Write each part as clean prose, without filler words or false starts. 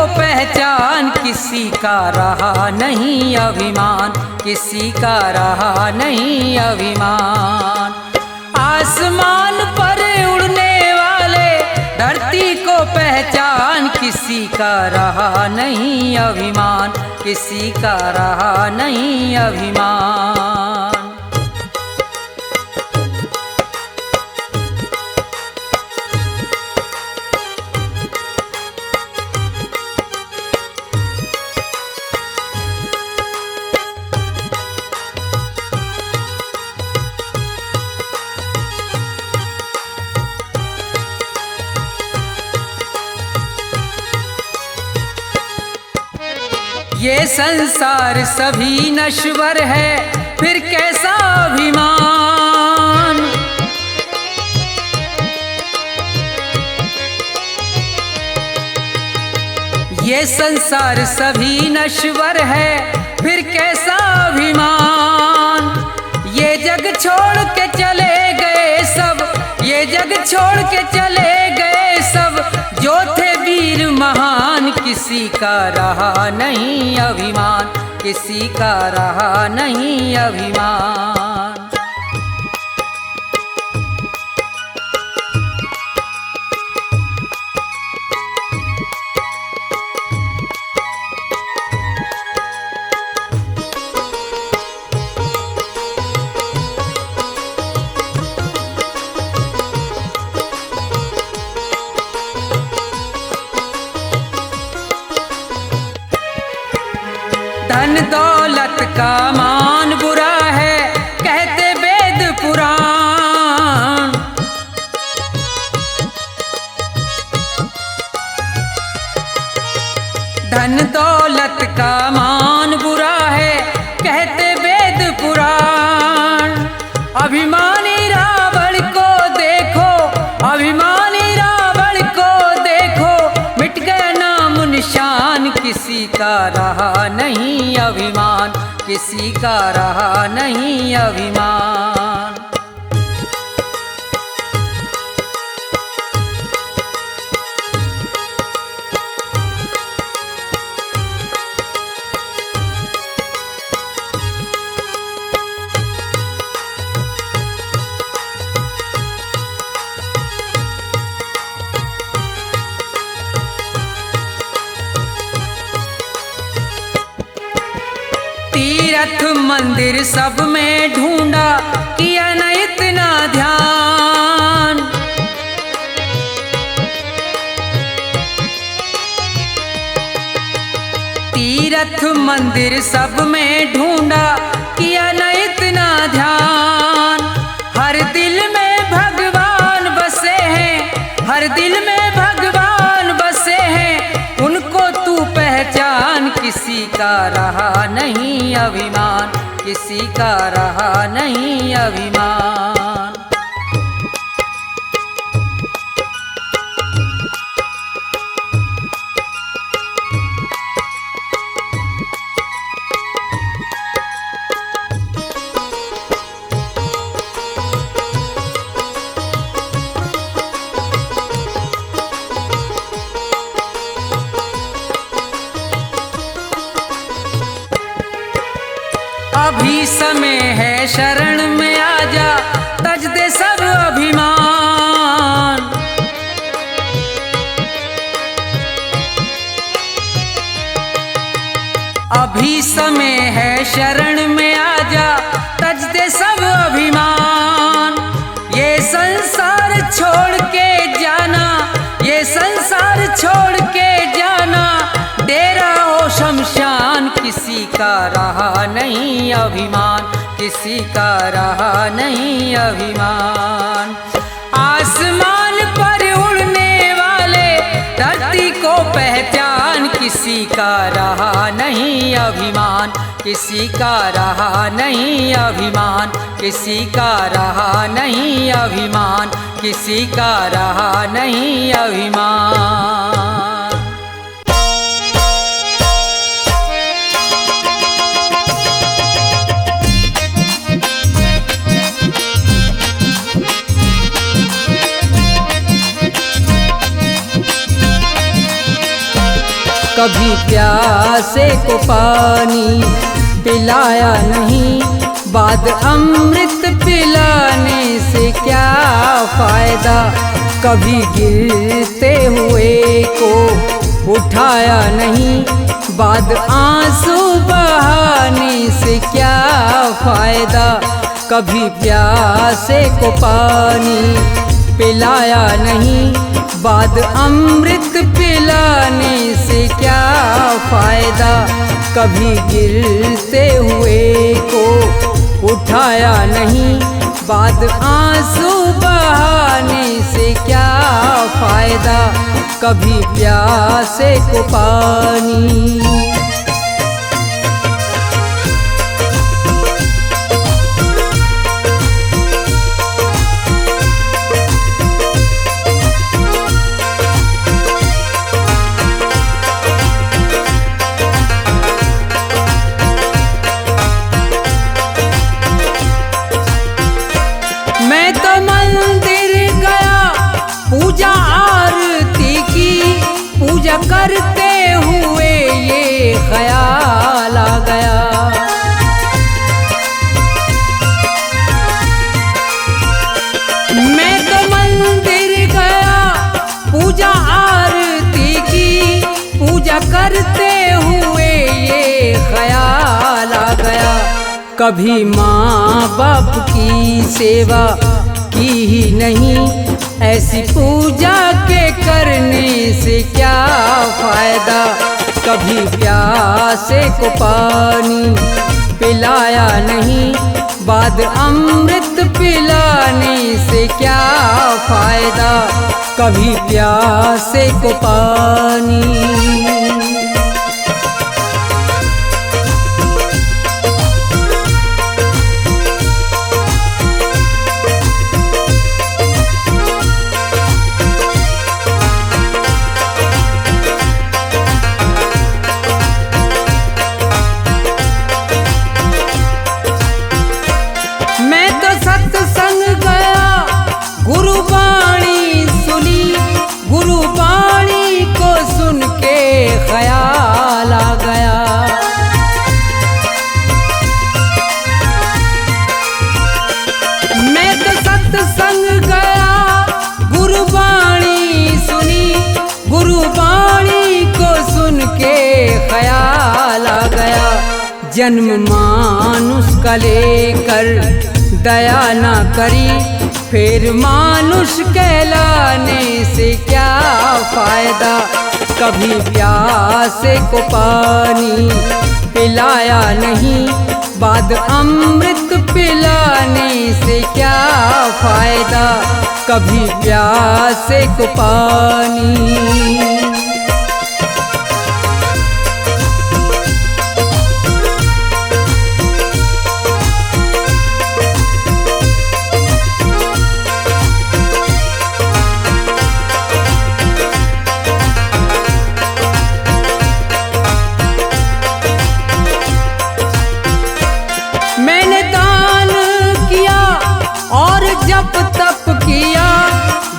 पहचान, किसी का रहा नहीं अभिमान, किसी का रहा नहीं अभिमान। आसमान पर उड़ने वाले धरती को पहचान, किसी का रहा नहीं अभिमान, किसी का रहा नहीं अभिमान। ये संसार सभी नश्वर है, फिर कैसा अभिमान। ये संसार सभी नश्वर है, फिर कैसा अभिमान। ये जग छोड़ के चले गए सब, ये जग छोड़ के चले गए सब, जो थे वीर महान, किसी का रहा नहीं अभिमान, किसी का रहा नहीं अभिमान। धन दौलत का मान बुरा है, कहते वेद पुराण। धन दौलत का मान बुरा है, कहते वेद पुराण। अभिमानी रावण को देखो, अभिमानी रावण को देखो, मिट गया नाम निशान, किसी का रहा नहीं अभिमान, किसी का रहा नहीं अभिमान। तीर्थ मंदिर सब में ढूंढा, किया न इतना ध्यान। तीर्थ मंदिर सब में ढूंढा, किया न इतना ध्यान। हर दिल में भगवान बसे हैं, हर दिल में भगवान बसे हैं, उनको तू पहचान, किसी का रहा नहीं अभिमान, किसी का रहा नहीं अभिमान। अभी समय है शरण में आजा, तज दे सब अभिमान। अभी समय है शरण में आजा, तज दे सब अभिमान। ये संसार छोड़ के जाना, ये संसार छोड़ के जाना, डेरा हो शमशान, किसी का रहा नहीं अभिमान, किसी का रहा नहीं अभिमान। आसमान पर उड़ने वाले धरती को पहचान, किसी का रहा नहीं अभिमान, किसी का रहा नहीं अभिमान, किसी का रहा नहीं अभिमान, किसी का रहा नहीं अभिमान। कभी प्यासे को पानी पिलाया नहीं, बाद अमृत पिलाने से क्या फायदा। कभी गिरते हुए को उठाया नहीं, बाद आंसू बहाने से क्या फायदा। कभी प्यासे को पानी पिलाया नहीं, बाद अमृत पिलाने से क्या फायदा। कभी गिरते हुए को उठाया नहीं, बाद आंसू बहाने से क्या फायदा। कभी प्यासे को पानी। मैं तो मंदिर गया, पूजा आरती की, पूजा करते हुए ये ख्याल आ गया। मैं तो मंदिर गया, पूजा आरती की, पूजा करते हुए ये ख्याल आ गया। कभी माँ बाप की सेवा की ही नहीं, ऐसी पूजा के करने से क्या फायदा। कभी प्यासे को पानी पिलाया नहीं, बाद अमृत पिलाने से क्या फायदा। कभी प्यासे को पानी। मैं तो सत्संग गया, गुरुवाणी सुनी, गुरुवाणी को सुन के ख्याल आ गया। मैं तो सत्संग गया, गुरुवाणी सुनी, गुरुवाणी को सुन के ख्याल आ गया। जन्म मानुष का लेकर दया ना करी, फिर मानुष कहलाने से क्या फायदा। कभी प्यासे को पानी पिलाया नहीं, बाद अमृत पिलाने से क्या फायदा। कभी प्यासे को पानी। मैंने दान किया और जप तप किया,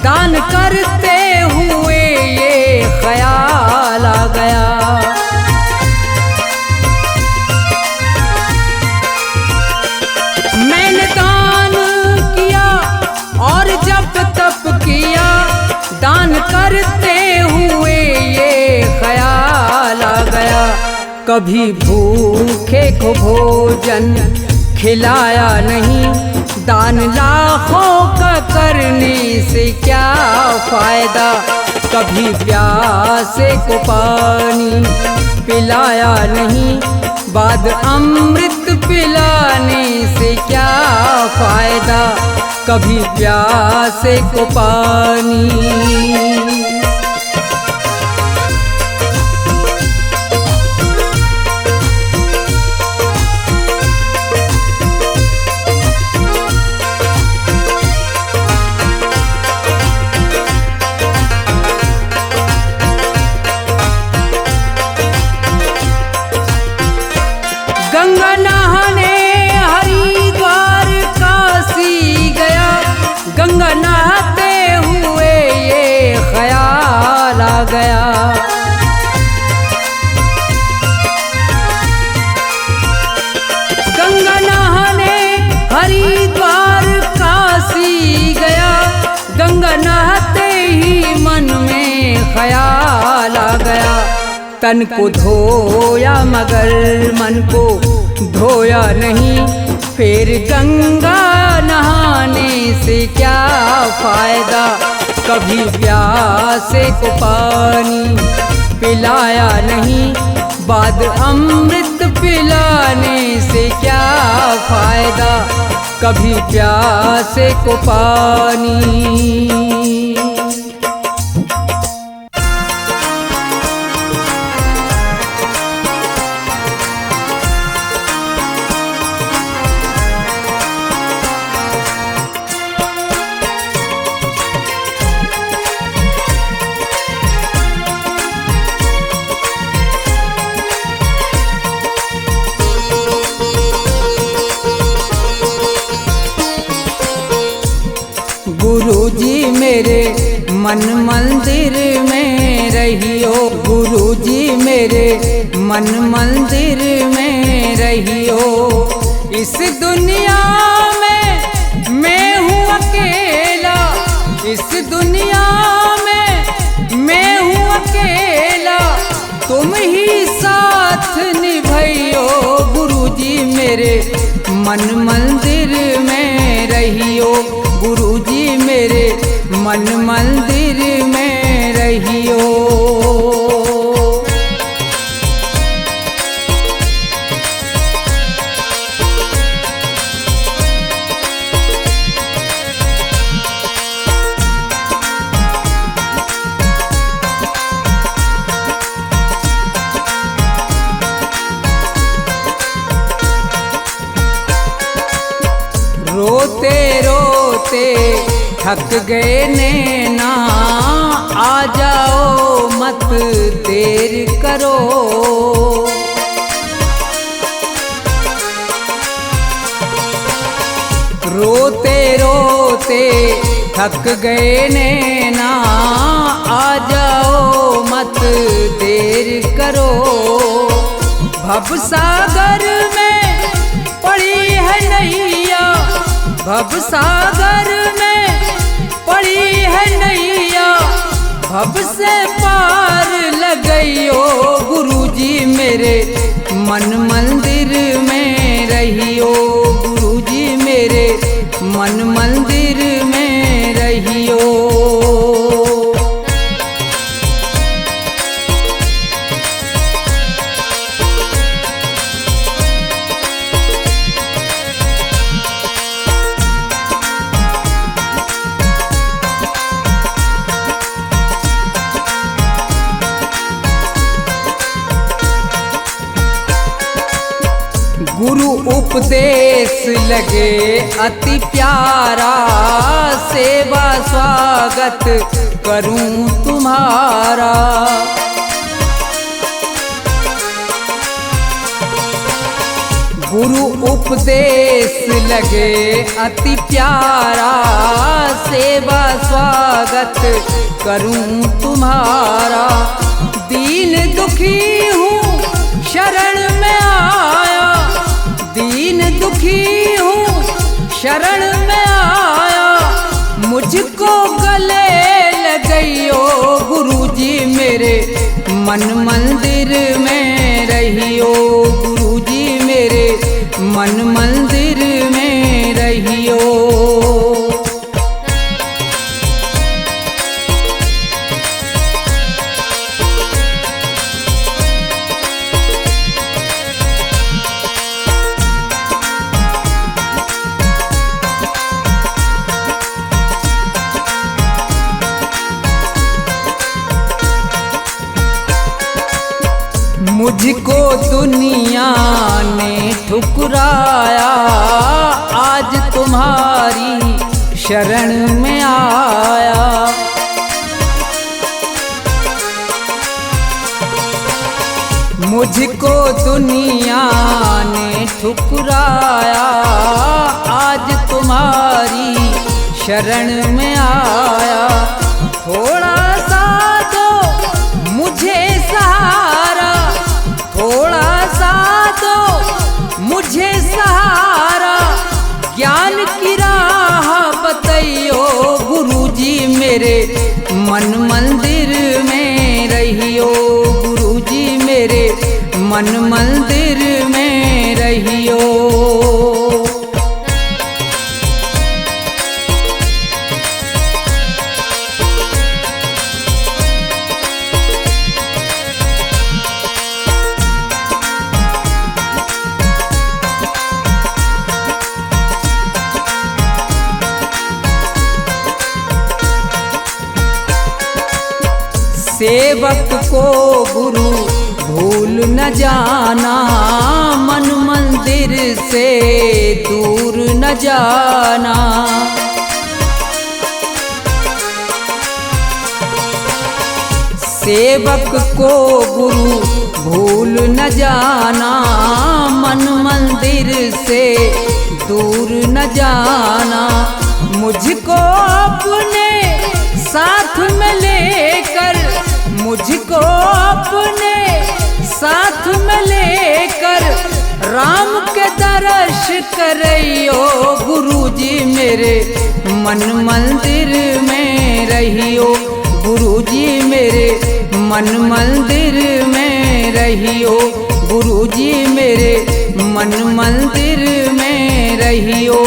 दान करते हुए ये ख्याल आ गया। मैंने दान किया और जप तप किया, दान करते हुए ये ख्याल आ गया। कभी भूखे को भोजन खिलाया नहीं, दान लाखों का करने से क्या फायदा। कभी प्यासे को पानी पिलाया नहीं, बाद अमृत पिलाने से क्या फायदा। कभी प्यासे को पानी। गंगा नहाने हरिद्वार काशी गया, गंगा नहाते हुए ये ख्याल तन को धोया मगर मन को धोया नहीं, फिर गंगा नहाने से क्या फायदा। कभी प्यासे को पानी पिलाया नहीं, बाद अमृत पिलाने से क्या फायदा। कभी प्यासे को पानी। गुरुजी मेरे मन मंदिर में रहियो, गुरुजी मेरे मन मंदिर में रहियो। इस दुनिया में मैं हूँ अकेला, इस दुनिया में मैं हूँ अकेला, तुम ही साथ निभाइयो। गुरुजी मेरे मन मंदिर में रहियो, गुरुजी मेरे मन मंदिर में रहियो। रोते रोते थक गए नैना, आ जाओ मत देर करो। रोते रोते थक गए नैना, आ जाओ मत देर करो। भवसागर में पड़ी है नैया, भवसागर में पड़ी है नैया, भव से पार लगइयो। गुरुजी मेरे मन मंदिर में रहियो, गुरुजी मेरे मन मंदिर में रहियो। गुरु उपदेश लगे अति प्यारा, सेवा स्वागत करूं तुम्हारा। गुरु उपदेश लगे अति प्यारा, सेवा स्वागत करूं तुम्हारा। दीन दुखी हूँ शरण में आया, दीन दुखी हूँ शरण में आया, मुझको गले लगइयो। गुरुजी मेरे मन मंदिर में रहियो, गुरुजी मेरे मन मंदिर में रहियो। मुझको दुनिया ने ठुकराया, आज तुम्हारी शरण में आया। मुझको दुनिया ने ठुकराया, आज तुम्हारी शरण में आया। थोड़ा सा दो मुझे सहारा, थोड़ा सा दो मुझे सहारा, ज्ञान की राह बतइयो। गुरुजी मेरे मन मंदिर में रहियो, गुरुजी मेरे मन मंदिर में रहियो। सेवक को गुरु भूल न जाना, मन मंदिर से दूर न जाना। सेवक को गुरु भूल न जाना, मन मंदिर से दूर न जाना। मुझको अपने साथ में लेकर, मुझको अपने साथ में लेकर राम के दर्श करियो। गुरुजी मेरे मन मंदिर में रहियो, गुरुजी मेरे मन मंदिर में रहियो, गुरुजी मेरे मन मंदिर में रहियो,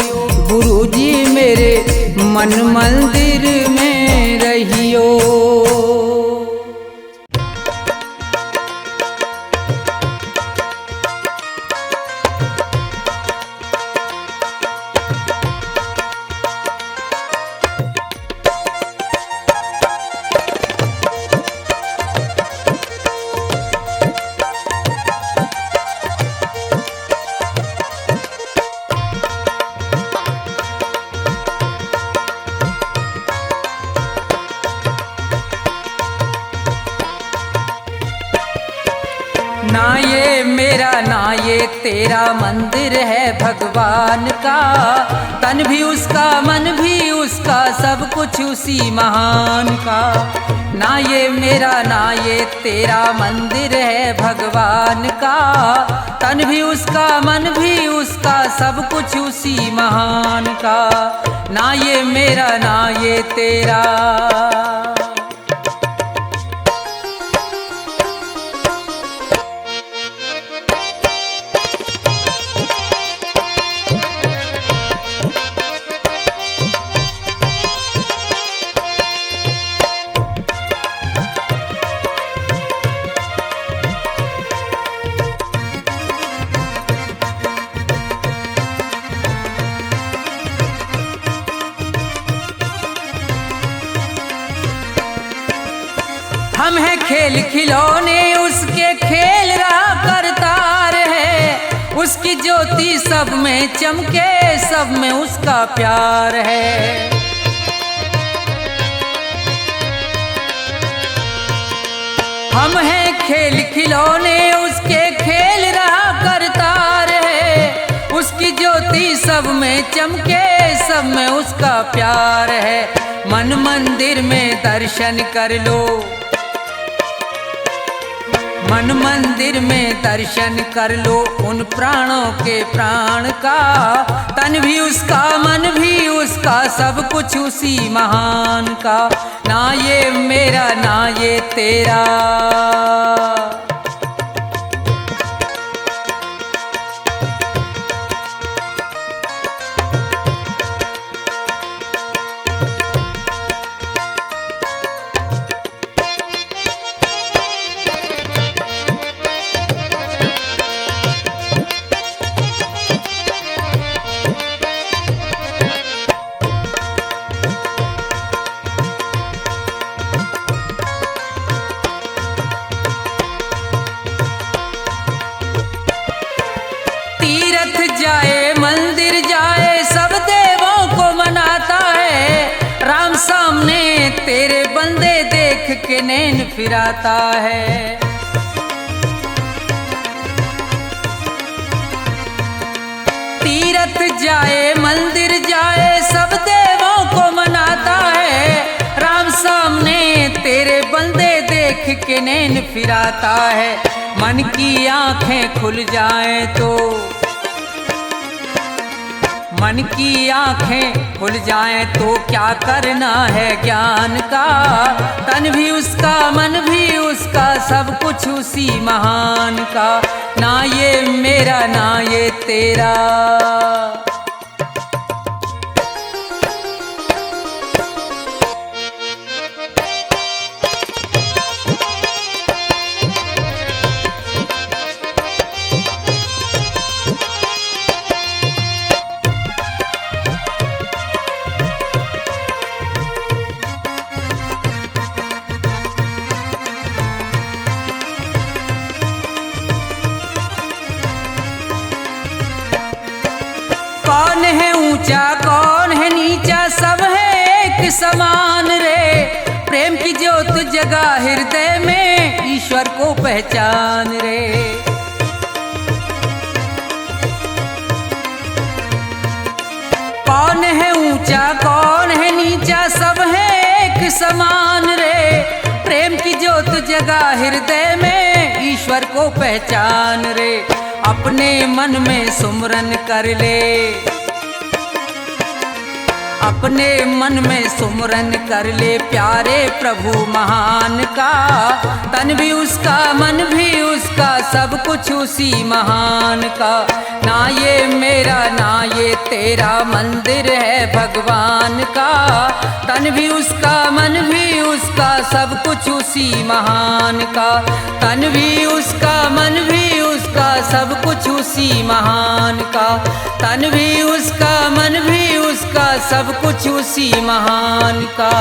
गुरुजी मेरे मन मंदिर में रहियो। ना ये मेरा ना ये तेरा मंदिर है भगवान का, तन भी उसका मन भी उसका सब कुछ उसी महान का। ना ये मेरा ना ये तेरा मंदिर है भगवान का, तन भी उसका मन भी उसका सब कुछ उसी महान का। ना ये मेरा ना ये तेरा। हम हैं खेल खिलौने उसके खेल रहा करतार है, उसकी ज्योति सब में चमके सब में उसका प्यार है। हम हैं खेल खिलौने उसके खेल रहा करतार है, उसकी ज्योति सब में चमके सब में उसका प्यार है। मन मंदिर में दर्शन कर लो, मन मंदिर में दर्शन कर लो उन प्राणों के प्राण का। तन भी उसका मन भी उसका सब कुछ उसी महान का। ना ये मेरा ना ये तेरा। जाए मंदिर जाए सब देवों को मनाता है, राम सामने तेरे बंदे देख के नैन फिराता है। तीरथ जाए मंदिर जाए सब देवों को मनाता है, राम सामने तेरे बंदे देख के नैन फिराता है। मन की आंखें खुल जाएं तो मन की आंखें खुल जाएं तो क्या करना है ज्ञान का। तन भी उसका मन भी उसका सब कुछ उसी महान का। ना ये मेरा ना ये तेरा। कौन है ऊंचा कौन है नीचा सब है एक समान रे। प्रेम की ज्योत जगा हृदय में ईश्वर को पहचान रे। कौन है ऊंचा कौन है नीचा सब है एक समान रे। प्रेम की ज्योत जगा हृदय में ईश्वर को पहचान रे। अपने मन में सुमरन कर ले। अपने मन में सुमरन कर ले प्यारे प्रभु महान का। तन भी उसका मन भी उसका सब कुछ उसी महान का। ना ये मेरा ना ये तेरा मंदिर है भगवान का। तन भी उसका मन भी उसका सब कुछ उसी महान का। तन भी उसका मन भी उसका सब कुछ उसी महान का। तन भी उसका मन भी उसका सब कुछ उसी महान का।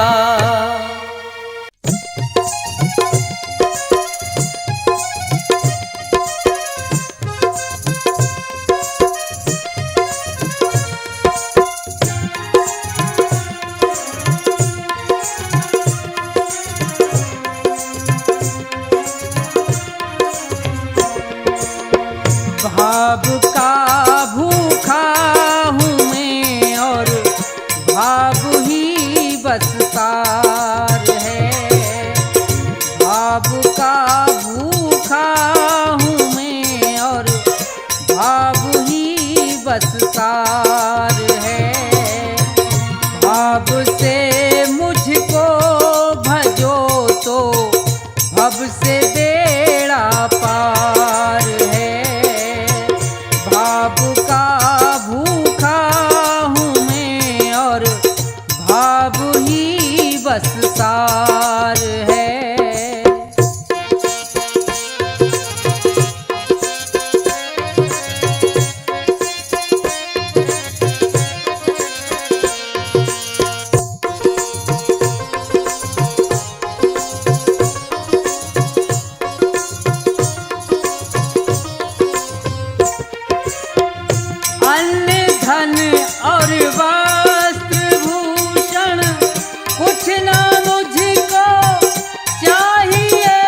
भाव का भूखा हूँ मैं और भाव ही बस सार है। भाव का भूखा हूँ मैं और भाव ही बस सार है। भाव से मुझको भजो तो भव से बेड़ा पार है। भाव का भूखा हूँ मैं और भाव ही बस सार है। अन्न धन और वस्त्र भूषण कुछ ना मुझको चाहिए।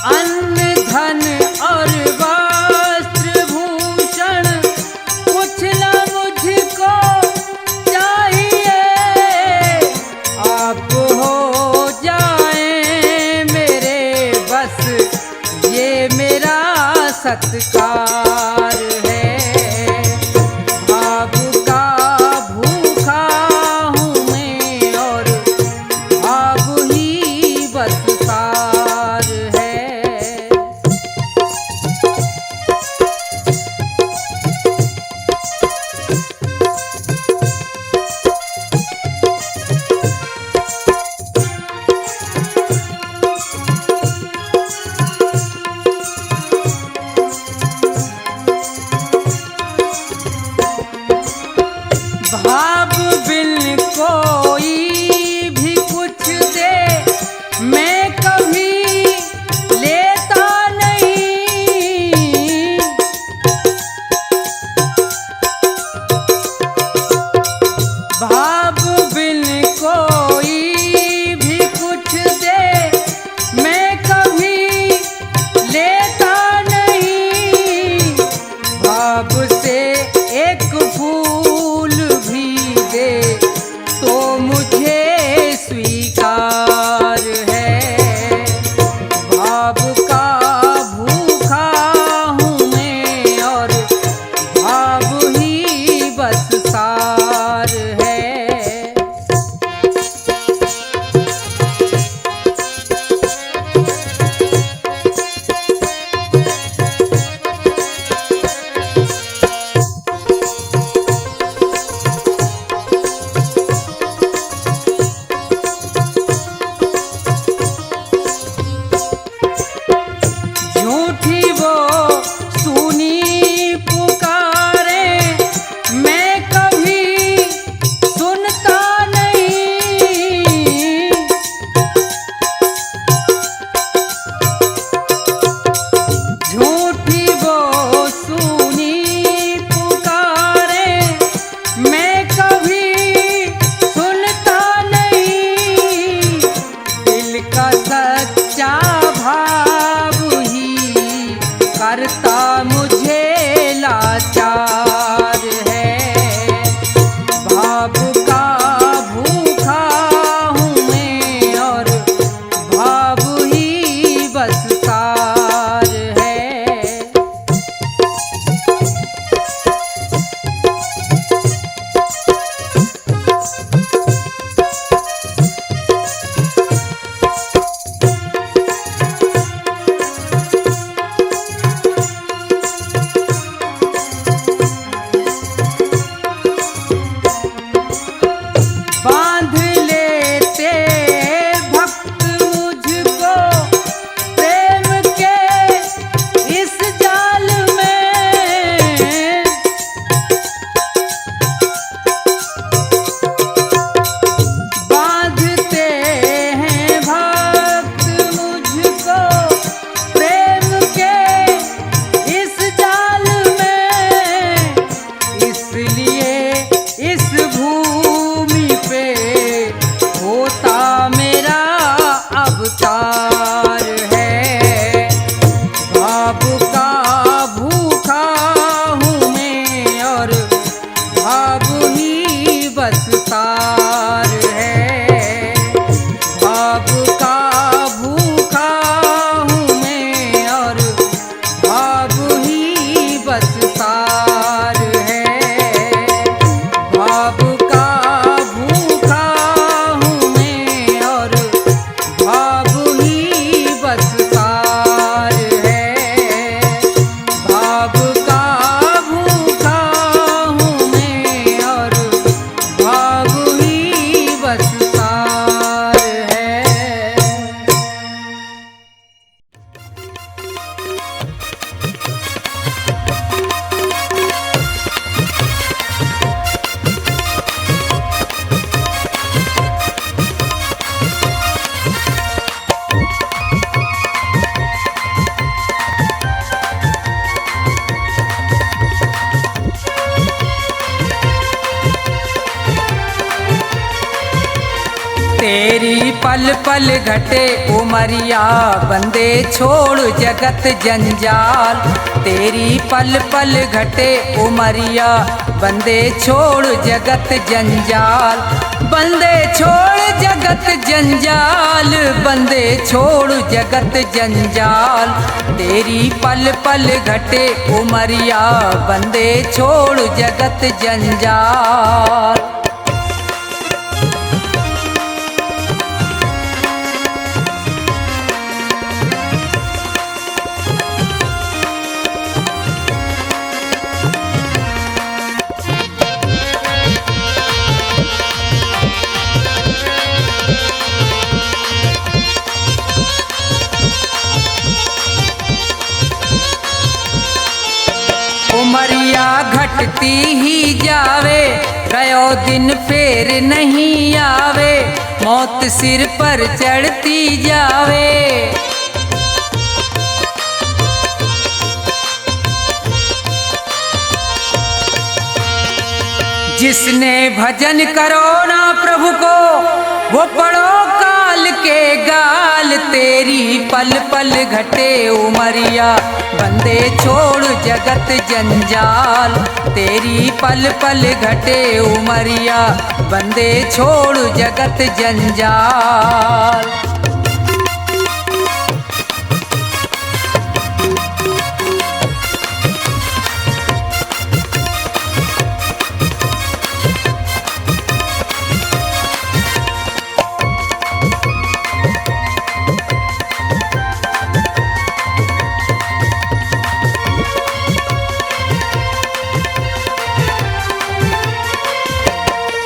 अन्न धन और वस्त्र भूषण कुछ ना मुझको चाहिए। आप हो जाए मेरे बस ये मेरा सत्कार है। भाव का भूखा हूँ मैं और भाव ही बस सार है। अवतार है। भाव का भूखा हूँ मैं और भाव ही बस तार है। भाव का भूखा हूँ मैं और भाव ही बस तार है। भाव का भूखा हूँ मैं और भाव ही बस तार है। भाव का भूखा हूँ मैं और भाव ही बस तार है। तेरी पल पल घटे उमरिया बंदे छोड़ जगत जंजाल। तेरी पल पल घटे उमरिया बंदे छोड़ जगत जंजाल। बंदे छोड़ जगत जंजाल, बंदे छोड़ जगत जंजाल। तेरी पल पल घटे उमरिया बंदे छोड़ जगत जंजाल। उमरिया घटती ही जावे, गयो दिन फेर नहीं आवे। मौत सिर पर चढ़ती जावे। जिसने भजन करो ना प्रभु को, वो पढ़ो काल के गाल। तेरी पल पल घटे उमरिया बंदे छोड़ जगत जंजाल। तेरी पल पल घटे उमरिया बंदे छोड़ जगत जंजाल।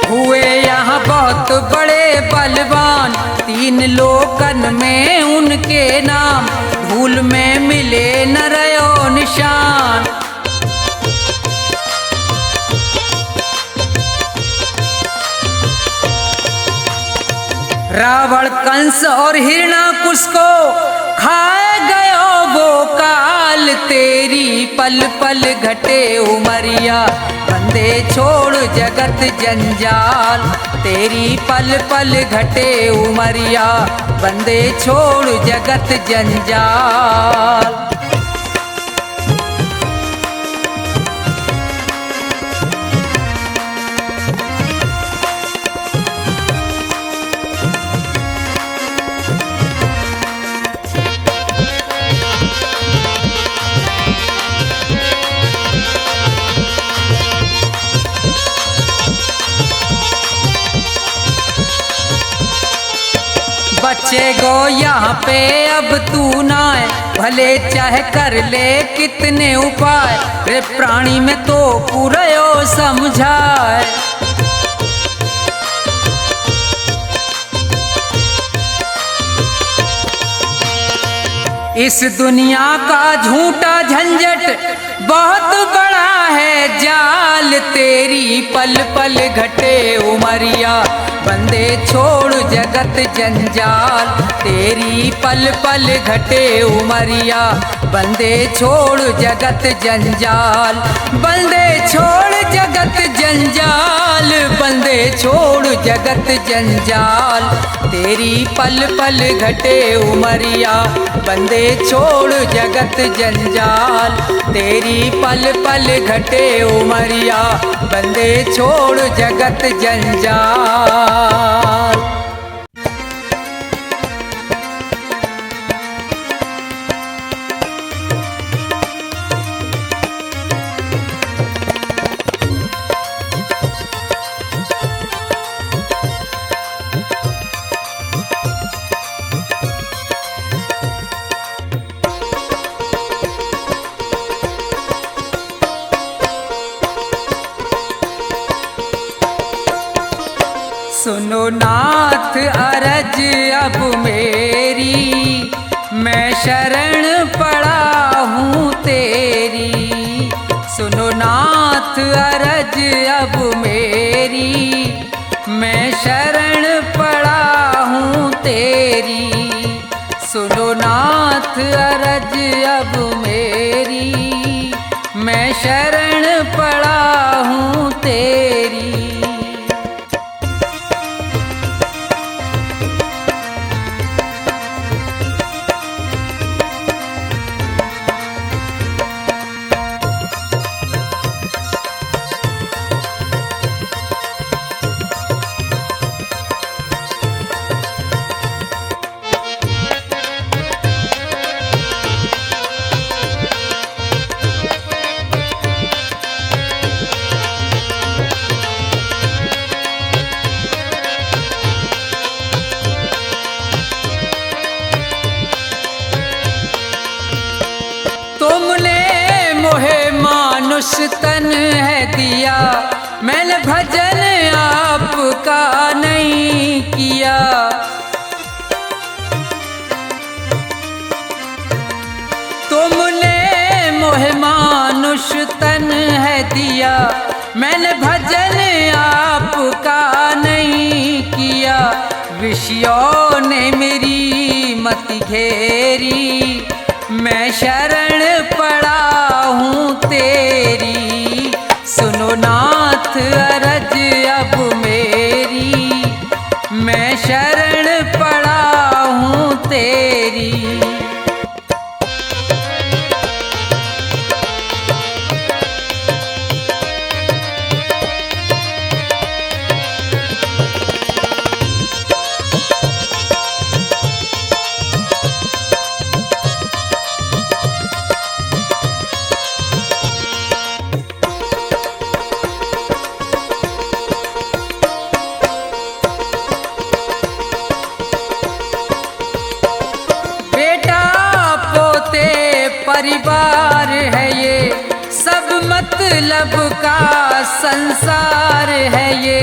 हुए यहाँ बहुत बड़े बलवान, तीन लोकन में उनके नाम। धूल में मिले न रयो निशान। रावण कंस और हिरणाकुश को खाए गयो वो काल। तेरी पल पल घटे उमरिया बंदे छोड़ जगत जंजाल। तेरी पल पल घटे उमरिया बंदे छोड़ जगत जंजाल। बचेगो यहाँ पे अब तू ना है, भले चाहे कर ले कितने उपाय। रे प्राणी में तो पूरयो समझाए। इस दुनिया का झूठा झंझट बहुत बड़ा है जाल। तेरी पल पल घटे उमरिया बंदे छोड़ जगत जंजाल। तेरी पल पल घटे उमरिया बंदे छोड़ जगत जंजाल, बंदे छोड़ जगत जंजाल, बंदे छोड़ जगत जंजाल। तेरी पल पल घटे उमरिया, बंदे छोड़ जगत जंजाल। तेरी पल पल घटे उमरिया, बंदे छोड़ जगत जंजाल। सुनो नाथ अरज अब मेरी, मैं शरण पड़ा हूँ तेरी। सुनो नाथ अरज अब मेरी, मैं शरण पड़ा हूँ तेरी। सुनो नाथ अरज अब मेरी, मैं शरण पड़ा हूँ तेरी। मानुष तन है दिया, मैंने भजन आपका नहीं किया। तुमने मोहे मानुष तन है दिया, मैंने भजन आपका नहीं किया। विषयों ने मेरी मति घेरी, मैं शरण पड़ा हूँ तेरी। सुनो नाथ अरज अब मेरी, मैं शरण पड़ा हूँ तेरी। परिवार है ये, सब मतलब का संसार है ये।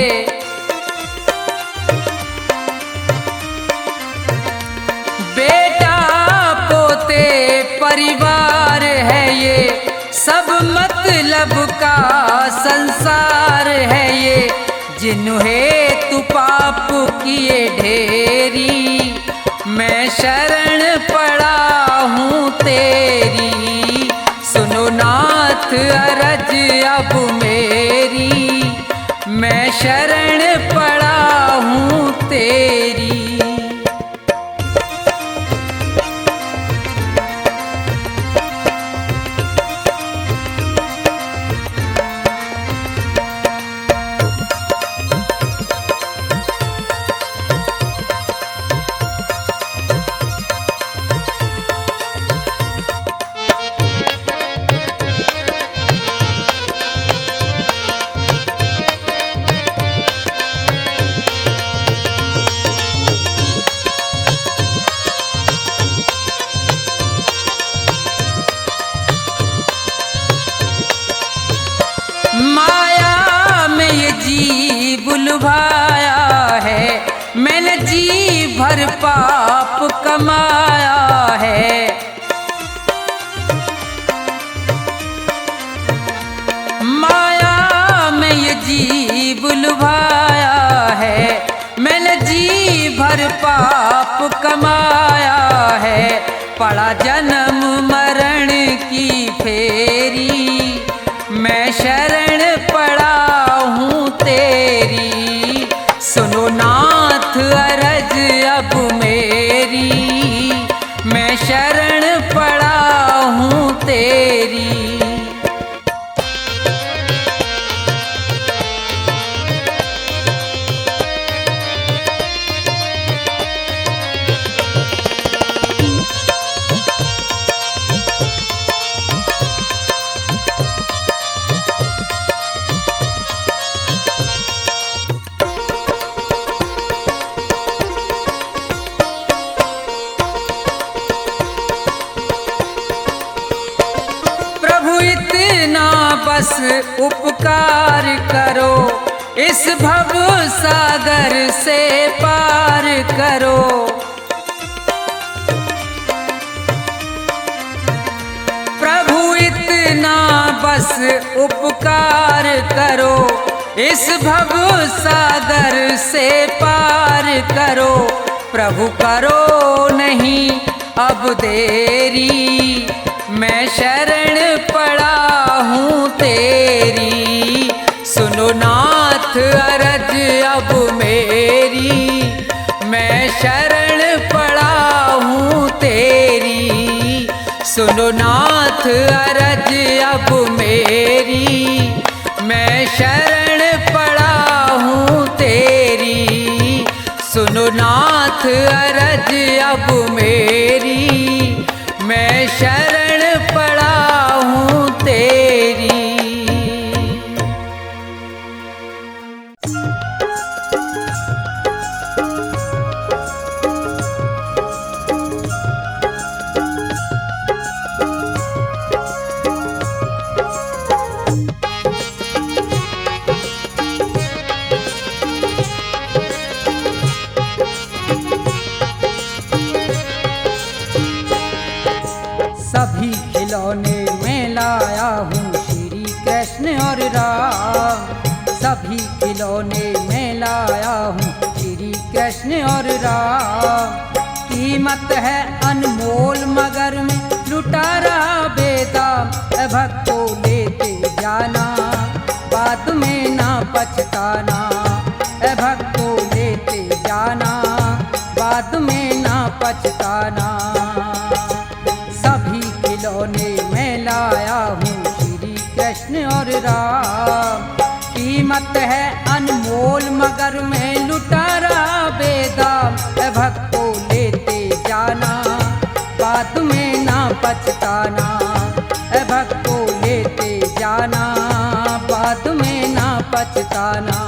बेटा पोते परिवार है ये, सब मतलब का संसार है ये। जिन्हें तू पाप किए ढेरी, मैं शरण पड़ा हूँ तेरी। सुनो नाथ अरज अब मेरी, मैं शरण पड़ा हूँ तेरी। लुभाया है, मैंने जी भर पाप कमाया है। माया में ये जीव लुभाया है, मैंने जी भर पाप कमाया है। पड़ा जन्म मरण तेरी, सुनो नाथ अरज अब मेरी, मैं शरण पड़ा हूँ तेरी। बस उपकार करो, इस भव सागर से पार करो। प्रभु इतना बस उपकार करो, इस भव सागर से पार करो। प्रभु करो नहीं अब देरी, मैं शरण पड़ा हूँ तेरी, सुनो नाथ अरज अब मेरी, मैं शरण पड़ा हूँ तेरी, सुनो नाथ अरज अब मेरी, मैं शरण पड़ा हूँ तेरी, सुनो नाथ अरज अब मेरी, मैं शरण पड़ा हूँ तेरी। सभी खिलौने में लाया हूँ श्री कृष्ण और राम, सभी खिलौने में लाया हूँ श्री कृष्ण और राम। कीमत है अनमोल मगर में लुटा रहा बेदाम, भक्तों लेते जाना बाद में ना पछताना, भक्तों लेते जाना बाद में ना पछताना। सभी खिलौने में लाया हूँ श्री कृष्ण और राम, कीमत है अनमोल मगर में लुटा रहा बेदाम, भक्तों लेते जाना बाद में ना पछताना, भक्तों लेते जाना बाद में ना पछताना।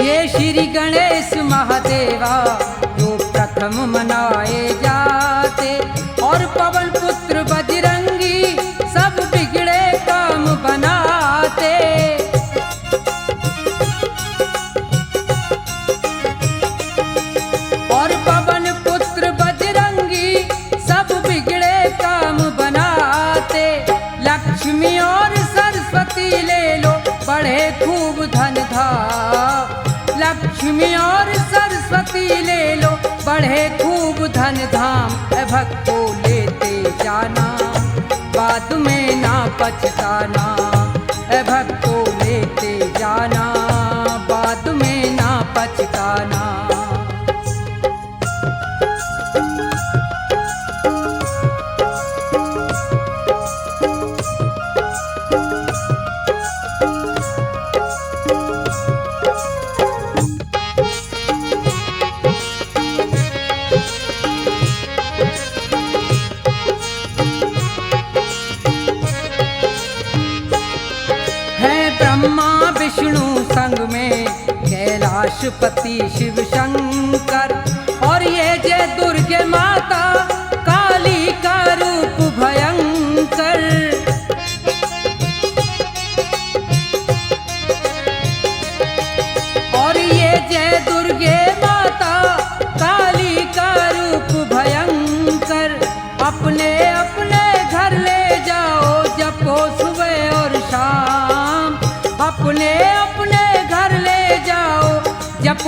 ये श्री गणेश महादेवा जो प्रथम मनाए जाते, और पवन पुत्र बजरंगी सब बिगड़े काम बनाते। और पवन पुत्र बजरंगी सब बिगड़े काम बनाते। लक्ष्मी और सरस्वती ले लो बढ़े खूब धन धाम, लक्ष्मी और सरस्वती ले लो बढ़े खूब धन धाम, भक्तों लेते जाना बाद में ना पछताना, भक्तों लेते जाना बाद में ना पछताना। ब्रह्मा विष्णु संग में कैलाशपति शिव शंकर, और ये जय दुर्गे माता काली का रूप भयंकर। और ये जय दुर्गे माता काली का रूप भयंकर।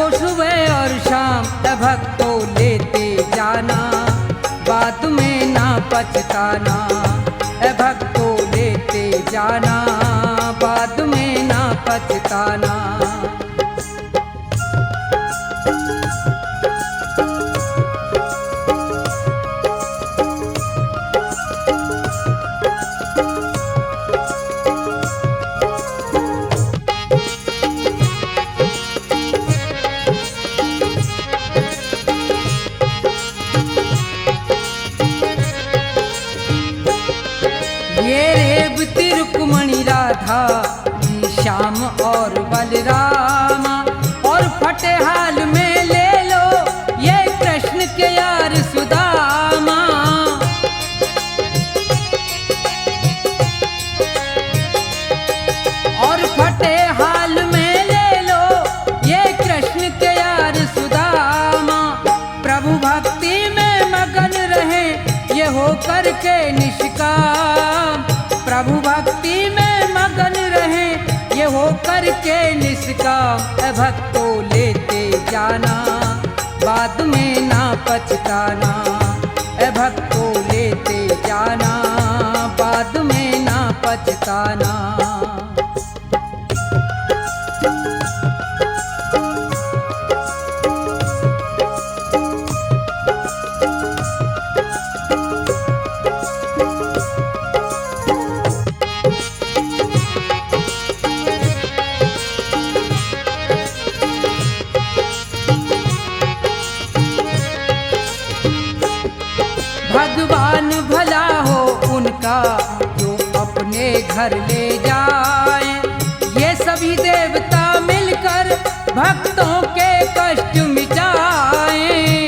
को सुबह और शाम भक्तों लेते जाना, बाद में ना पछताना। भक्तों लेते जाना, बाद में ना पछताना। राधा जी श्याम और बलरामा, और फटे हाल में ले लो ये कृष्ण के यार सुदामा। और फटे हाल में ले लो ये कृष्ण के यार सुदामा। प्रभु भक्ति में मगन रहे ये हो करके निष्काम। प्रभु भक्ति में मगन रहे ये हो करके निष्काम। भक्तों लेते जाना, बाद में ना पछताना। भक्तों लेते जाना, बाद में ना पछताना। भगवान भला हो उनका जो अपने घर ले जाए। ये सभी देवता मिलकर भक्तों के कष्ट मिटाएं।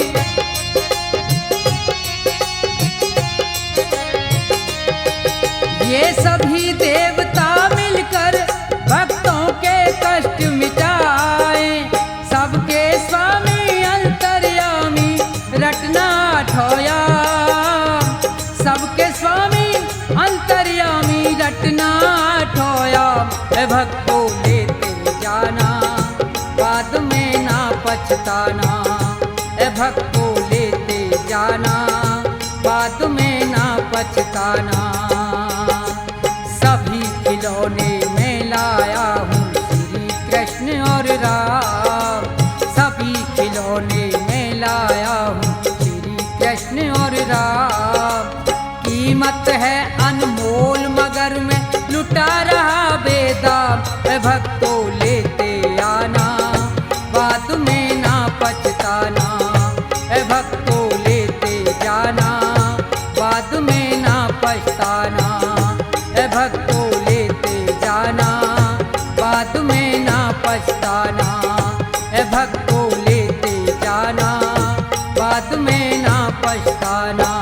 ये सभी देवता मिलकर भक्तों के कष्ट मिटाएं। सबके स्वामी अंतर्यामी रटना ठोया। सबके स्वामी अंतर्यामी रटना ठोया। भक्तों लेते जाना, बाद में ना पछताना। भक्तों लेते जाना, बाद में ना पछताना। सभी खिलौने में लाया हूँ श्री कृष्ण और राम। सभी खिलौने में लाया हूँ श्री कृष्ण और राम। कीमत है अनमोल मगर मैं लुटा रहा बेदाम। भक्तों लेते आना, बाद में ना पछताना। भक्तों लेते जाना, बाद में ना पछताना। भक्तों लेते जाना, बाद में ना पछताना। भक्तों लेते जाना, बाद में ना पछताना।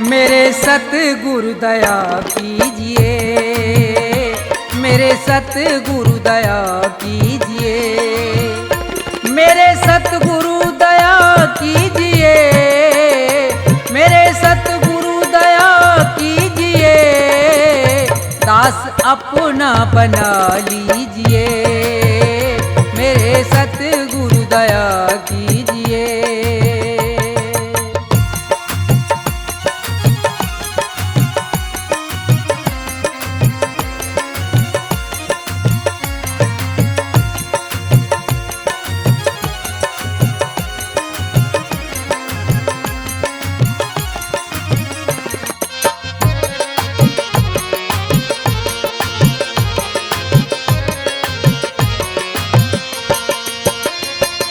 मेरे सतगुरु दया कीजिए, मेरे सतगुरु दया कीजिए। मेरे सतगुरु दया कीजिए, मेरे सतगुरु दया कीजिए। दास अपना बना लीजिए, मेरे सतगुरु दया कीजिए।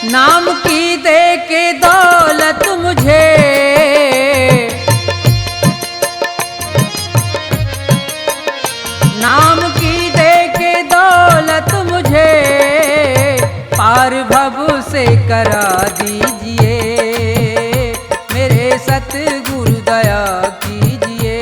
नाम की दे के दौलत मुझे करा दीजिए, मेरे सतगुरु दया कीजिए।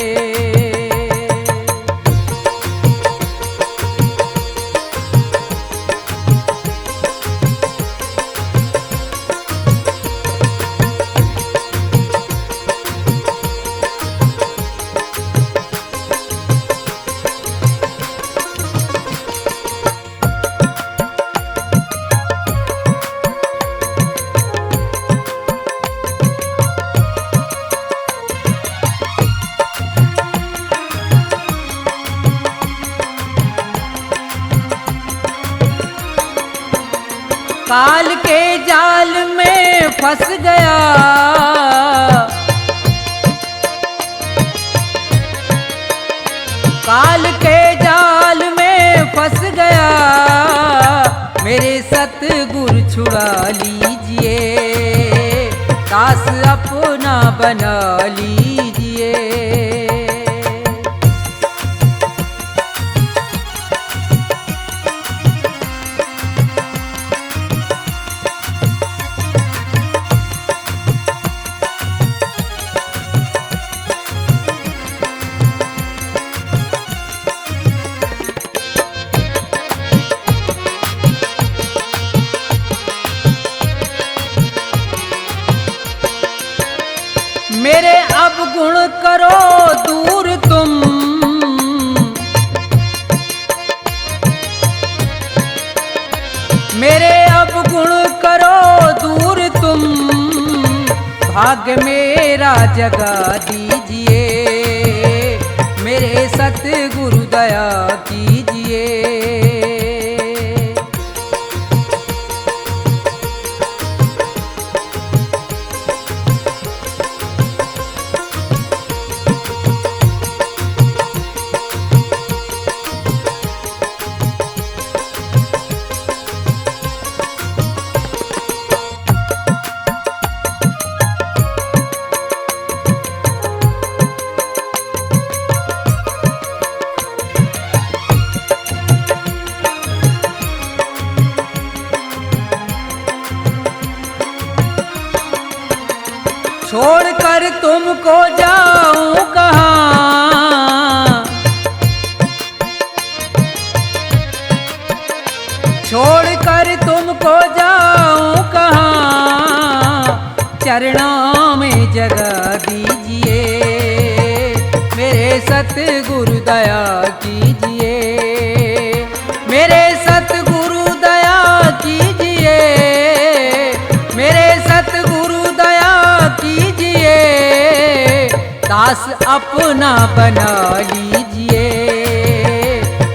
काल के जाल में फंस गया, काल के जाल में फंस गया, मेरे सतगुरु छुड़ा लीजिए, दास अपना बना लीजिए। मेरे अवगुण करो दूर तुम, मेरे अवगुण करो दूर तुम, भाग्य मेरा जगा दीजिए, मेरे सतगुरु दया कीजिए। छोड़कर तुमको जाऊं कहाँ, छोड़कर तुमको जाऊं कहाँ, चरणों में जगा दीजिए, मेरे सतगुरु दया कीजिए, मेरे सतगुरु दया कीजिए, मेरे सतगुरु दया कीजिए, दास अपना बना लीजिए,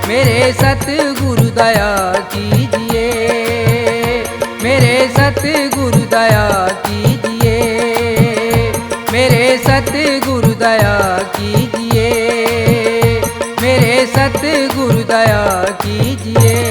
मेरे सतगुरु दया कीजिए, मेरे सतगुरु दया कीजिए, मेरे सतगुरु दया कीजिए, मेरे सतगुरु दया कीजिए।